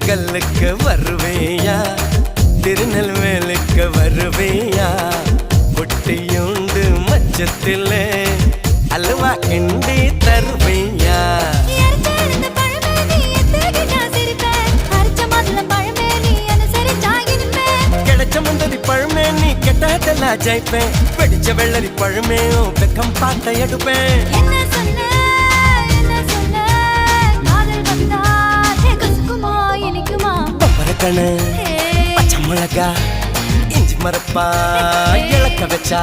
கல்லுக்கு வருவேயா திருநெல்வேலுக்கு வருவேயா பொட்டியுண்டு மச்சத்தில அல்வா கிண்டி தருவேயா கிடைச்ச முந்தரி பழமே நீ கெட்டதெல்லாம் ஜெயிப்பேன் வெடிச்ச வெள்ளரி பழமே வெக்கம் பார்த்த எடுப்பேன் பப்பரக்கணு பச்சை மிளகா இஞ்சி மரப்பா இழக்க வச்சா